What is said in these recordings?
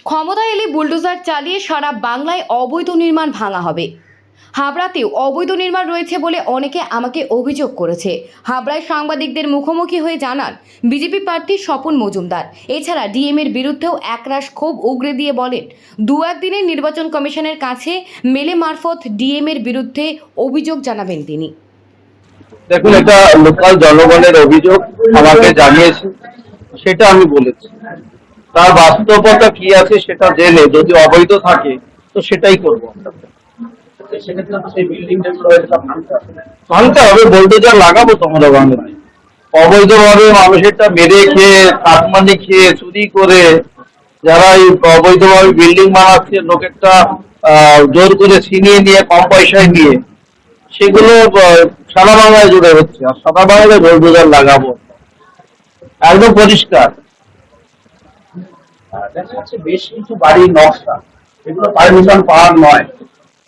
ক্ষমতায় এলে বুলডোজার চালিয়ে সারা বাংলায় অবৈধ নির্মাণ ভাঙা হবে। হাবড়াতেও অবৈধ নির্মাণ রয়েছে বলে অনেকে আমাকে অভিযোগ করেছে। হাবড়ায় সাংবাদিকদের মুখোমুখি হয়ে জানান বিজেপি প্রার্থী স্বপন মজুমদার। এছাড়া ডিএম এর বিরুদ্ধেও একরাশ ক্ষোভ উগরে দিয়ে বলেন, দু একদিনের নির্বাচন কমিশনের কাছে মেলে মারফত ডিএম এর বিরুদ্ধে অভিযোগ জানাবেন তিনি। দেখুন, এটা লোকাল জনগণের অভিযোগ আমাকে জানিয়েছে, সেটা আমি বলেছি। তার বাস্তবতা কি আছে সেটা জেনে যদি অবৈধ থাকে তো সেটাই করবো। ভাঙতে হবে, বুলডোজার লাগাবো তোমরা বাংলায়। অবৈধভাবে মানুষেরটা মেরে খেয়ে, কাটমানি খেয়ে, চুরি করে যারা এই অবৈধভাবে বিল্ডিং বানাচ্ছে, লোকেরটা জোর করে ছিনিয়ে নিয়ে কম পয়সায় নিয়ে, সেগুলো সারা বাংলায় জুড়ে হচ্ছে। আর সারা বাংলায় বুলডোজার লাগাবো, একদম পরিষ্কার। দেখা যাচ্ছে বেশ কিছু বাড়ির নকশা, এগুলো পারমিশন পাওয়ার নয়,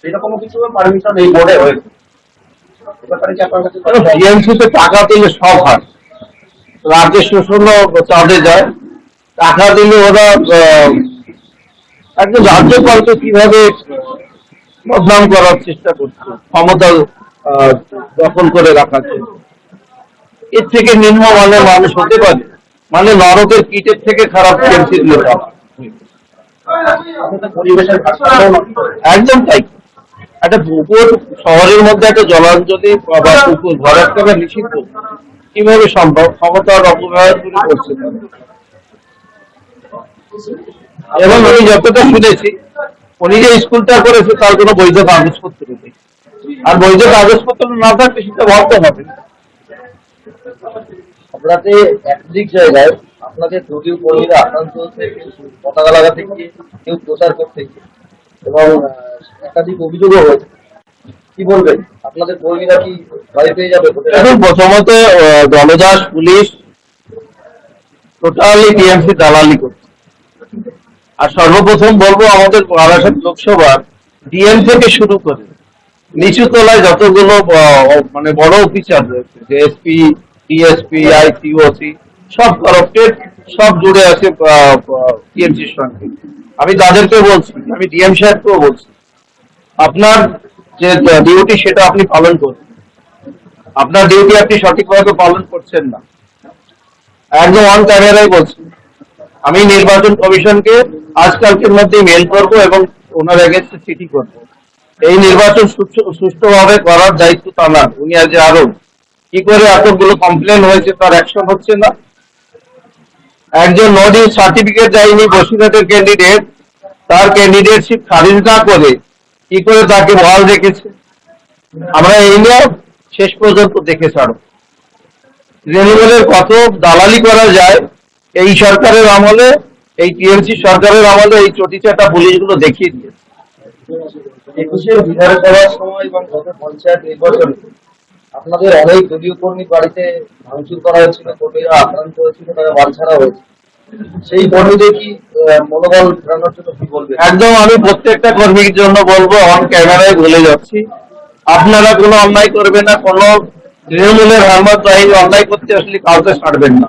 এরকম কিছু পারমিশন এই বোর্ডে হয়েছে। বিএমসিতে টাকা দিলে সব হয়, রাজ্যের শোষণও চাঁদে যায়। টাকা দিলে ওরা একদম রাজ্যপালকে কিভাবে বদনাম করার চেষ্টা করছে, ক্ষমতা দখল করে রাখার জন্য। এর থেকে নিম্ন মানের মানুষ হতে পারে? মানে নরকের কীটের থেকে খারাপ বিএমসি দিলে পরিবেশের একদম তাই। একটা পুকুর, শহরের মধ্যে একটা জলাঞ্জলি বা পুকুর ভরাট করা নিষিদ্ধ কিভাবে সম্ভব? ক্ষমতার অপব্যবহার করে করছে। এবং আমি যতটা শুনেছি, উনি যে স্কুলটা করেছে তার কোনো বৈধ কাগজপত্র নেই। আর বৈধ কাগজপত্র না থাকলে সেটা ভাবতে হবে। আপনাদের একাধিক জায়গায় আপনাদের দলীয় কর্মীরা আক্রান্ত হচ্ছে, পতাকা লাগাতে গিয়ে, কেউ প্রচার করতে গিয়ে, এবং একাধিক অভিযোগও হয়েছে। কি বলবেন, আপনাদের কর্মীরা কি ভয় পেয়ে যাবে? এখন প্রথমত দলদাস পুলিশ টোটালি টিএমসি দালালি করছে। আর সর্বপ্রথম বলবো, আমাদের বারাসাত লোকসভার ডিএম থেকে শুরু করে নিচু তলায় যতগুলো মানে বড় অফিসার রয়েছে, এসপি, ডিএসপি, আইসিওসি, সব কারাপ্টেড, সব জুড়ে আছে টিএমসির সঙ্গে। আমি তাদেরকে বলছি, আমি ডিএম সাহেবকেও বলছি, আপনার যে ডিউটি সেটা আপনি পালন করুন। আপনার ডিউটি আপনি সঠিকভাবে পালন করছেন না। একদম অন ক্যামেরাই বলছি। আমি নির্বাচন কমিশনকে আজকালকের মধ্যে মেল করব এবং ওনার এগেন্সটে চিঠি করব। এই নির্বাচন সুষ্ঠুভাবে করার দায়িত্ব তার। উনি আজ আরো কি করে এতগুলো কমপ্লেন হয়েছে, তার অ্যাকশন হচ্ছে না। একজন নদী সার্টিফিকেট দেয়নি বসিরহাটের ক্যান্ডিডেট, তার ক্যান্ডিডেটশিপ খারিজ না করে কি করে তাকে বহাল রেখেছে। আমরা এই নিয়ে শেষ পর্যন্ত দেখে ছাড়ব। তৃণমূলের কত দালালি করা যায় এই সরকারের আমলে, এই টিএমসি সরকারের আমলে এই চটিচাটা পুলিশগুলো দেখিয়ে দিয়েছে। 21-এর বিধানসভার সময় এবং গত পঞ্চায়েত নির্বাচনে আপনাদের অনেক দলীয় কর্মী বাড়িতে ভাঙচুর করা হয়েছিল, কর্মীরা আক্রান্ত হয়েছিল, তারা বাড়ি ছাড়া হয়েছে। সেই কর্মীদের কি মনোবল ফেরানোর জন্য কি বলবেন? একদম, আমি প্রত্যেকটা কর্মীর জন্য বলবো, অন ক্যামেরায় বলে যাচ্ছি, আপনারা কোনো অন্যায় করবেন না। কোনো তৃণমূলের হারমাত বাহিনী অন্যায় করতে আসলে কাউকে ছাড়বেন না।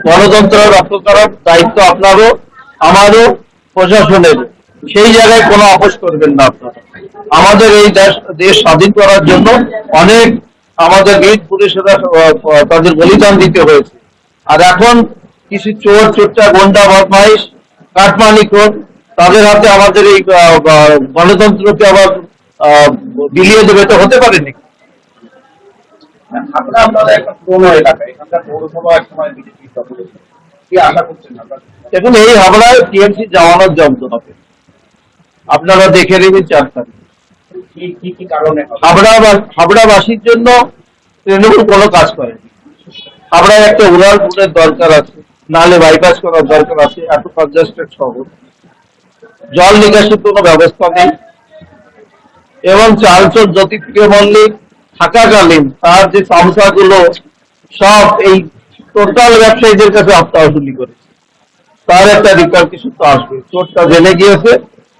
গণতন্ত্র রক্ষা করার দায়িত্ব আপনারও, আমারও, প্রশাসনের। সেই জায়গায় কোনো আপোষ করবেন না আপনারা। আমাদের এই দেশ স্বাধীন করার জন্য অনেক আমাদের বীর পুলিশেরা তাদের বলিদান দিতে হয়েছে। আর এখন কিছু চোর চোরটা গুন্ডা বদমাইশ কাটমানিখোর, তাদের হাতে আমাদের এই গণতন্ত্রকে আবার বিলিয়ে দেবে তো হতে পারে নাকি? আপনারা একটা পুরোনো এলাকা, এখানকার পৌরসভা একসময় বিজেপি দখলে ছিল। কি আশা করছেন আপনারা? দেখুন, এই হাবড়ায় টিএমসি জামানত জব্দ হবে, আপনারা দেখে নেবেন 4 তারিখ। কি কারণে? হাবড়াবাসীর জন্য তৃণমূল কোনো কাজ করেনি। হাবড়ায় একটা উড়ালপুরের দরকার আছে, নাহলে বাইপাস করার দরকার আছে। এত কনজাস্টেড শহর, জল নিকাশির কোনো ব্যবস্থা নেই। এবং চালচর জ্যোতিপ্রিয় মল্লিক থাকাকালীন তার যে সংস্থাগুলো সব এই টোটাল ব্যবসায়ীদের কাছে হপ্তা আসুলি করেছে, তার একটা রিপার্কেশন তো আসবে। চোরটা জেলে গিয়েছে,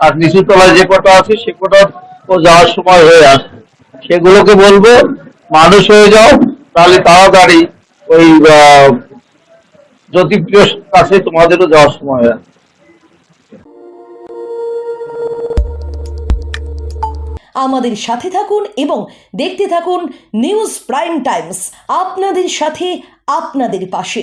আর নিচু তলায় যে কটা আছে সে কটা তো যাওয়ার সময় হয়ে আসবে। সেগুলোকে বলবো, মানুষ হয়ে যাও, তাহলে তাড়াতাড়ি ওই জ্যোতিপ্রিয় কাছে তোমাদেরও যাওয়ার সময় হয়ে আসবে। আমাদের সাথে থাকুন এবং দেখতে থাকুন নিউজ প্রাইম টাইমস, আপনাদের সাথে আপনাদের পাশে।